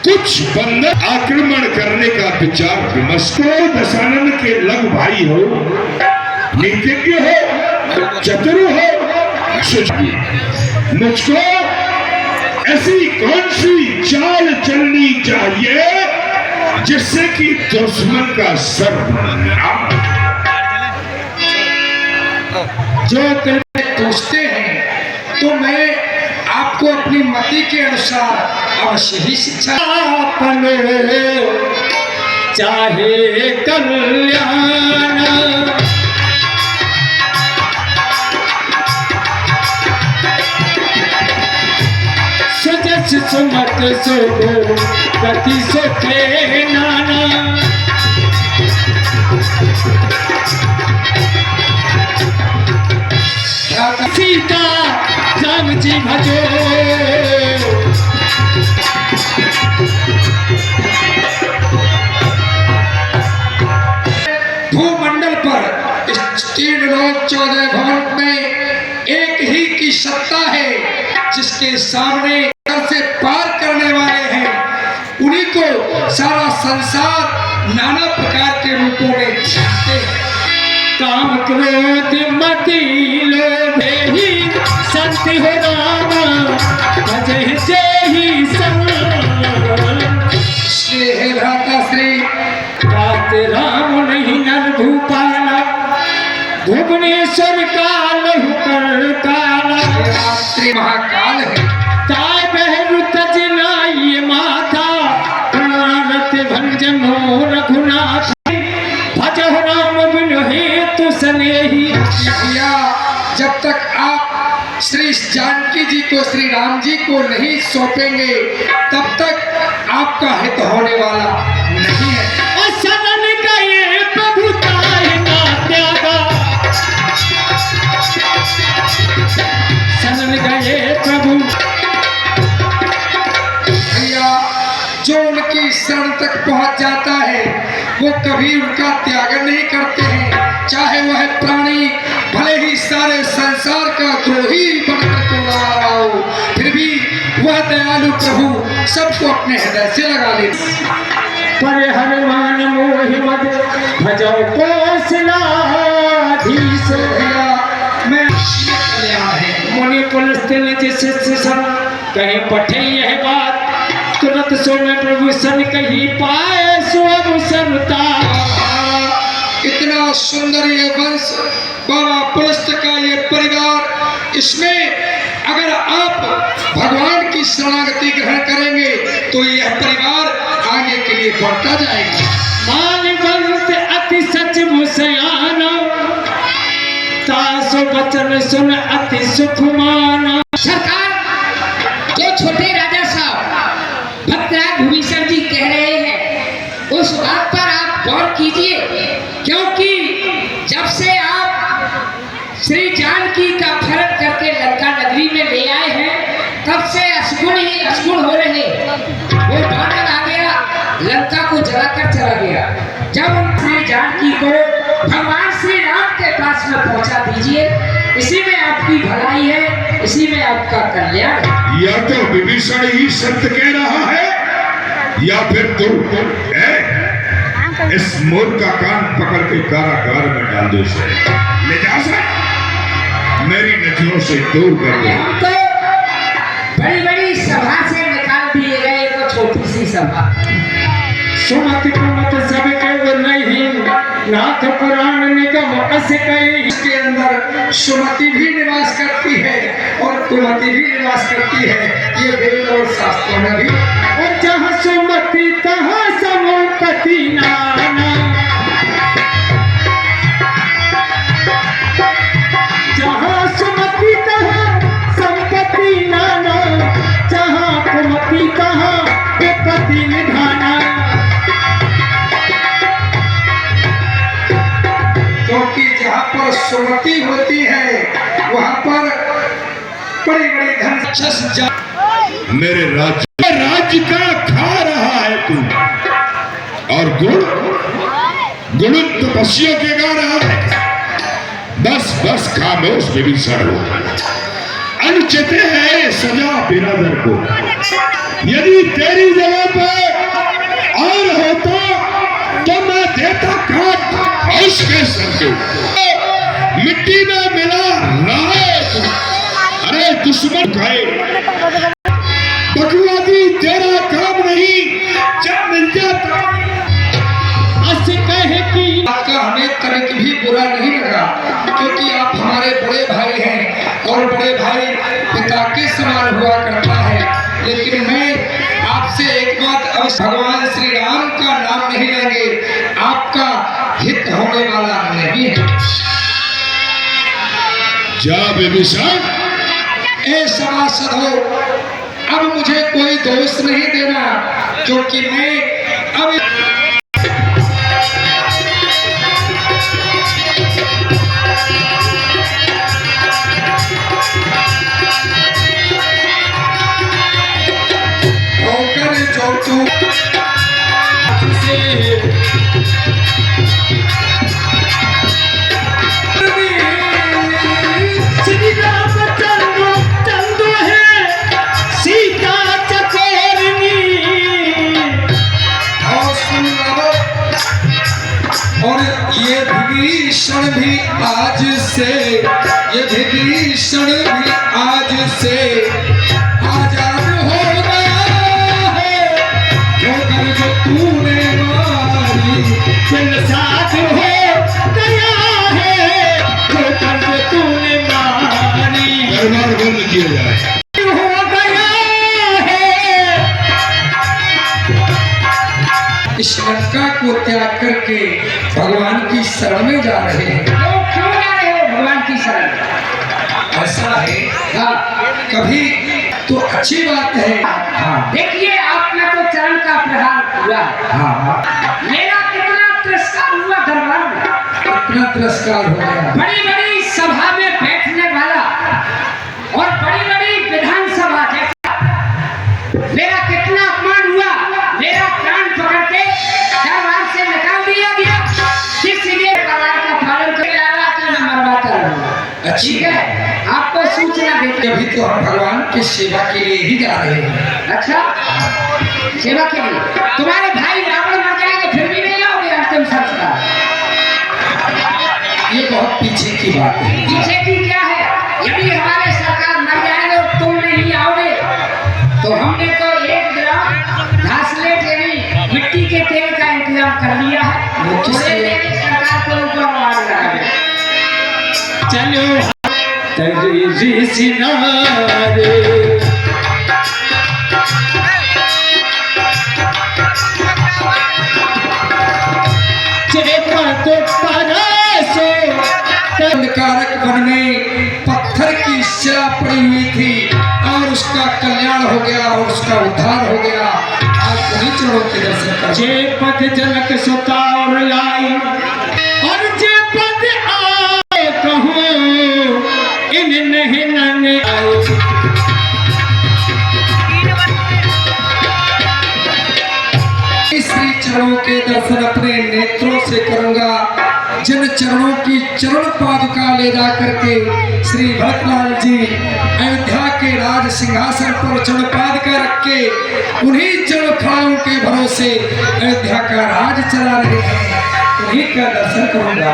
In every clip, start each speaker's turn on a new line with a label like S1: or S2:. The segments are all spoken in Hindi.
S1: कुछ बंदर आक्रमण करने का विचार विमर्श को दशानन के लग भाई हो, नीतिज्ञ हो, चतुर हो, सुझाव मुझको ऐसी कौन सी चाल चलनी चाहिए जिससे कि दुश्मन का सर
S2: जो पूछते हैं तो मैं आपको अपनी मति के अनुसार अवश्य ही शिक्षा चाहे कल्याण सुजस सुमत सुगो गति सुखे नाना सीता राम जी भजो भूमंडल पर इस 3 लोक 14 भवन में एक ही की सत्ता है, जिसके सामने घर से पार करने वाले हैं। उन्हीं को सारा संसार नाना प्रकार के रूपों में जानते हैं। काम क्रोध मति लोभ ही संत हो रामा भजे से ही संग। इसलिए भ्राता श्री रात राम नहीं नर भूपाला भुवनेश्वर काल कर काला श्री महाकाल है। काय बहरू तजना ये माथा प्राणत भंजनो रघुनाथ भजो राम बिनु हेतु सनेही। जब तक आप श्री जानकी जी को श्री राम जी को नहीं सौंपेंगे तब तक आपका हित होने वाला नहीं है। सनन गए प्रभु ताहि ना त्यागा, सनन गए प्रभु भैया जो उनकी शरण तक पहुंच जाता है वो कभी उनका त्याग नहीं करते हैं। चाहे वह प्राणी भले ही सारे संसार का द्रोही बनकर क्यों ना रहा हो, फिर भी वह दयालु प्रभु सबको अपने हृदय से लगा लेते। पर हनुमान मोहि मद भजो कौशलाधीश। मैं मुनि पुलस्त्य जिससे सब कहीं पठे यह बात, तुरंत सो में प्रभु सन कहीं पाए सो सरता। इतना सुंदर ये वंश बाबा पुलस्त का ये परिवार, इसमें अगर आप भगवान की शरणागति ग्रहण करेंगे तो यह परिवार आगे के लिए बढ़ता जाएगा। मानवंत अति सच मुसयाना तासो वचन सुन अति सुख माना।
S3: सरकार जो छोटे राजा साहब भक्तराज भूमिशर जी कह रहे हैं उस बात पर आप गौर कीजिए, क्योंकि जब से आप श्री जानकी का फर्क करके लंका नगरी में ले आए हैं तब से असगुण ही असगुण हो रहे। वो बादल आ गया, लंका को जलाकर चला गया। जब श्री जानकी को भगवान श्री राम के पास में पहुंचा दीजिए, इसी में आपकी भलाई है, इसी में आपका कल्याण है।
S1: या तो विभीषण ही सत्य कह रहा है या फिर तू इस मोर का कान पकड़ के कारागार में डाल दो, ले जा मेरी नजरों से दूर कर दो।
S3: तो बड़ी बड़ी सभा से निकाल दिए गए तो छोटी सी सभा।
S2: सुमति कुमत सब के नहीं नाथ पुराण निगम अस कई। इसके अंदर सुमति भी निवास करती है और कुमति भी निवास करती है, ये वेद और शास्त्रों में भी। और जहाँ सुमति तहाँ समुपति नाना, जहाँ सुमति तहाँ संपत्ति नाना, जहाँ कुमति तहाँ विपत्ति निधाना। क्योंकि जहाँ पर सुमति होती है वहाँ पर बड़ी बड़ी धन
S1: मेरे राज्य का खा रहा है तू, और गुण तपस्या के गा रहा है। बस बस खामोश विभीषण हो, अनुचित है सजा बिरादर को। यदि तेरी जगह पे और होता तो मैं देता काट उसके सर को, मिट्टी में मिला रहे। अरे दुश्मन खाए बकवादी तेरा काम नहीं, जब मिल जाता
S2: कहे कि
S4: आपका हमें तनिक भी बुरा नहीं लगा, क्योंकि आप हमारे बड़े भाई हैं और बड़े भाई पिता के समान हुआ करता है। लेकिन मैं आपसे एक बात, अब भगवान श्री राम का नाम नहीं लेंगे, आपका हित होने वाला नहीं है।
S1: जा बेबिशान,
S4: ए सभासद हो, अब मुझे कोई दोष नहीं देना, क्योंकि मैं अब विभीषण भी आज से, ये विभीषण भी आज से आजाद हो गया है, जो कर जो तूने मारी
S2: दिल साथ हो गया है, जो कर जो तूने मारी
S1: दरबार बंद किया जाए।
S2: हो गया है।
S4: इस लंका को त्याग करके भगवान की शरण में जा रहे हैं।
S3: क्यों जा रहे हो भगवान की शरण?
S4: ऐसा है, हाँ, कभी तो अच्छी बात है। हाँ
S3: देखिए आपने तो चरण का प्रहार हुआ,
S4: हाँ,
S3: मेरा कितना तिरस्कार हुआ दरबार में,
S4: इतना तिरस्कार हो गया।
S3: बड़ी बड़ी सभा में बैठने वाला और बड़ी बड़ी विधानसभा जैसा मेरा कितना अपमान हुआ, मेरा प्राण पकड़ के दरबार से निकाल दिया गया, इसलिए दरबार का पालन कर रहा कि मैं मरवाता रहूंगा। ठीक है, आपको सूचना देते
S4: अभी तो हम भगवान की सेवा के लिए ही जा रहे हैं।
S3: अच्छा, सेवा के लिए तुम्हारे भाई रावण मर जाएंगे फिर भी नहीं जाओगे अंतिम संस्कार?
S4: ये बहुत पीछे की बात है।
S3: पीछे की क्या है, यदि हमारे सरकार मर जाएंगे और तुम नहीं आओगे तो हमने तो 1 ग्राम घासलेट यानी मिट्टी के तेल का इंतजाम कर लिया है,
S4: वो किस
S3: थोड़े
S4: लिए?
S3: देर सरकार के ऊपर मार लगाए।
S2: चलो तेरी सिनारे
S4: अंधकारक वन में पत्थर की शिला पड़ी हुई थी और उसका कल्याण हो गया और उसका उद्धार हो गया। आज उन्हीं चरणों के दर्शन कर
S2: जे पद जनक सुता और लाई और जे पद आए कहूँ इन नहीं नने आए।
S4: श्री चरणों के दर्शन अपने नेत्रों से करूंगा। जिन चरणों की चरण पादुका ले जा करके श्री भरतलाल जी अयोध्या के राज सिंहासन पर चरण पादुका रख के उन्हीं चरण खड़ाओं के भरोसे अयोध्या का राज चला रहे हैं, उन्हीं का दर्शन करूंगा।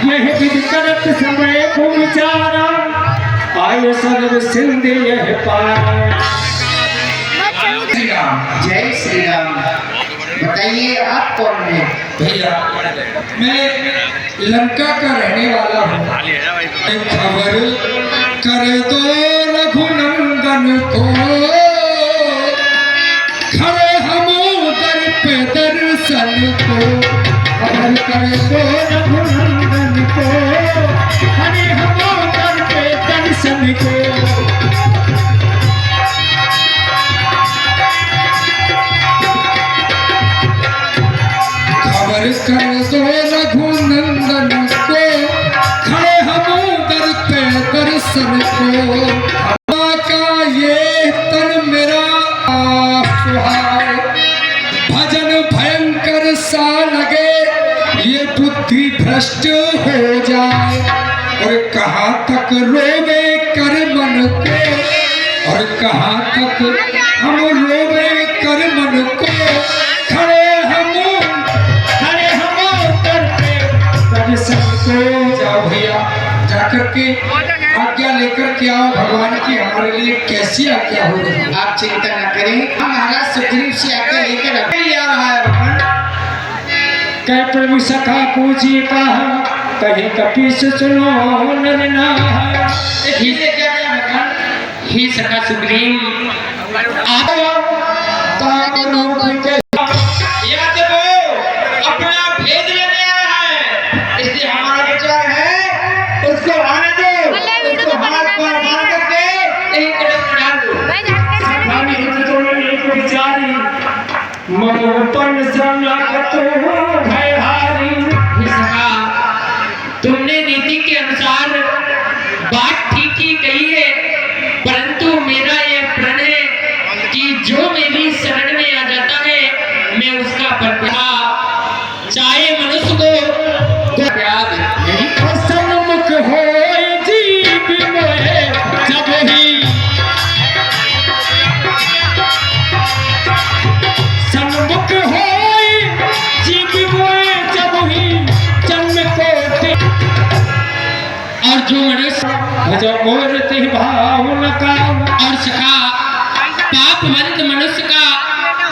S2: यह विधि करत समय को विचारा आयो सर्व सिंधु यह पारा।
S4: श्री राम।
S3: जय श्री राम। बताइए आप कौन है?
S4: भैया मैं लंका का रहने वाला हूँ। खबर कर दो रघुनंदन को, खड़े हम दर पे दर्शन को।
S2: खबर कर दो रघुनंदन को, हरे हम दर पे दर्शन को।
S4: खबर कर दो रघुनंदन को, खड़े हम दर पे दर्शन को। हवा का ये तन मेरा सुहाए, भजन भयंकर सा लगे, ये बुद्धि भ्रष्ट हो जाए। और कहाँ तक रोवे कर मन आओ भगवान की हमारे लिए कैसी आज्ञा हो रही है।
S3: आप चिंता न करें, हम महाराज सुग्रीव से आज्ञा लेकर अभी आ रहा है भगवान।
S2: कह प्रभु सखा पूछिए कहा, कहे कपीस सुनो नर नार।
S3: इसलिए क्या कहा भगवान? हे सखा सुग्रीव, आप याद वो अपना भेद लेने आया है, इसलिए हमारा विचार है उसको आने दो, उसको हाथ पर मार करके एक कदम डाल दो।
S2: एक विचारी मनोपन शरणागत भयहारी।
S3: हे सखा, तुमने नीति के अनुसार बात ठीक ही कही है, परंतु मेरा ये प्रण है कि जो मेरी शरण में आ जाता है मैं उसका प्रतिभा चाहे मनुष्य को याद नहीं।
S2: सन्मुख होय जीव मोहे जब ही, सन्मुख होय जीव मोहे जब ही जन्म कोटि।
S3: और जो मनुष्य
S2: भज मोर ते भाव न काम।
S3: और सखा, पापवंत मनुष्य का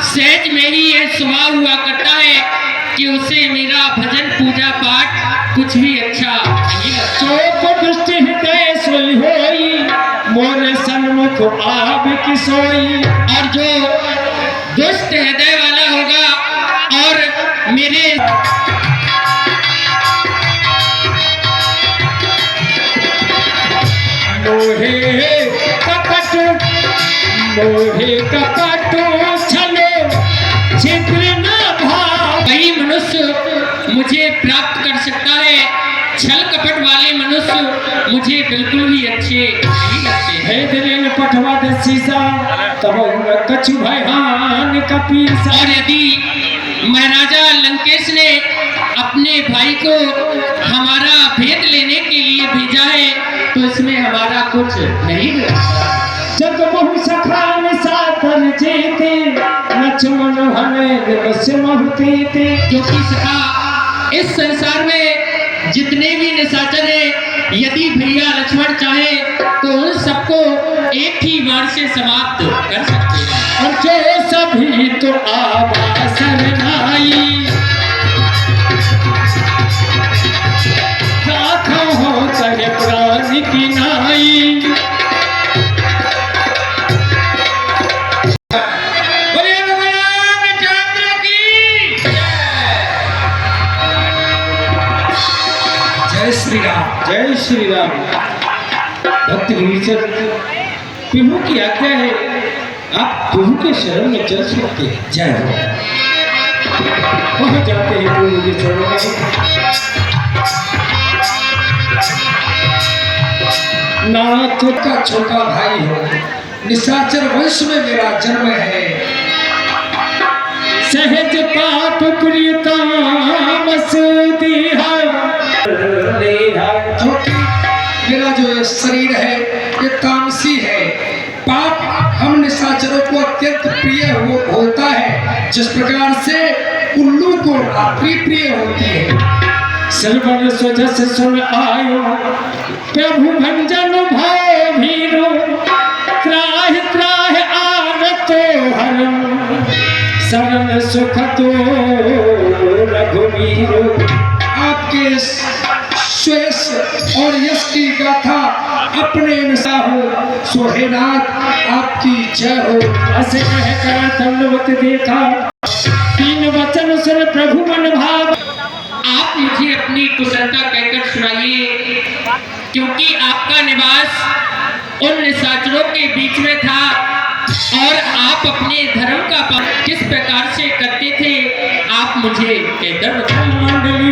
S3: सहज में ही यह स्वभाव हुआ करता है कि उसे मेरा भजन पूजा पाठ कुछ भी अच्छा नहीं लगता।
S2: चोप दृष्टि हृदय सोई होई, मोर सन्मुख आब की सोई।
S3: और जो दुष्ट हृदय वाला होगा और मेरे
S2: मोहे कपट, मोहे कपट छलो छिद्र न भाव।
S3: वही मनुष्य मुझे प्राप्त कर सकता है, छल कपट वाले मनुष्य मुझे बिल्कुल भी अच्छे नहीं लगते।
S2: हे दिलेन पठवा दसीसा, तब कछु भयान कपीसा।
S3: और यदि महाराजा लंकेश ने अपने भाई को हमारा भेद लेने के लिए भेजा है तो इसमें हमारा कुछ नहीं लगता।
S2: जग बहु सखा सातर जेते, लक्ष्मण हने बस महतीते।
S3: क्योंकि सखा, इस संसार में जितने भी निशाचर हैं, यदि भैया लक्ष्मण चाहे तो उन सबको एक ही बार से समाप्त कर सकते हैं।
S2: और जो सभी तो आवासन नाई, राखा हो कहे प्राण की नाई।
S3: बोले भगवान चंद्र की
S4: जय श्री राम।
S2: जय श्री राम। भक्त विभीषण, प्रभु की आज्ञा है, आप प्रभु के शरण में चल सकते हैं।
S4: जय हो।
S2: पहुंच जाते हैं प्रभु के चरणों में। नाथ
S4: का छोटा भाई हो, निशाचर वंश में मेरा जन्म है।
S2: सहज पाप प्रियतम सुदीहा,
S4: क्योंकि मेरा जो ये शरीर है ये तामसी है। पाप हम निशाचरों को अत्यंत प्रिय होता है, जिस प्रकार से उल्लू को रात्रि प्रिय होती है।
S2: सर्वन स्वजस सुन आयो, प्रभु भंजन भाव भीरो। त्राहि त्राहि आनतो हरम, शरण सुख तो रघुवीरो।
S4: आपके श्वेस और यश की गाथा अपने अनुसार हो। सोहेनाथ आपकी जय हो।
S2: असे कह कर दंडवत देखा, तीन वचन सुन प्रभु मन भाव।
S3: आप मुझे अपनी कुशलता कहकर सुनाइए, क्योंकि आपका निवास उन निशाचरों के बीच में था और आप अपने धर्म का पालन किस प्रकार से करते थे, आप मुझे कहकर बताइए।
S2: मंडली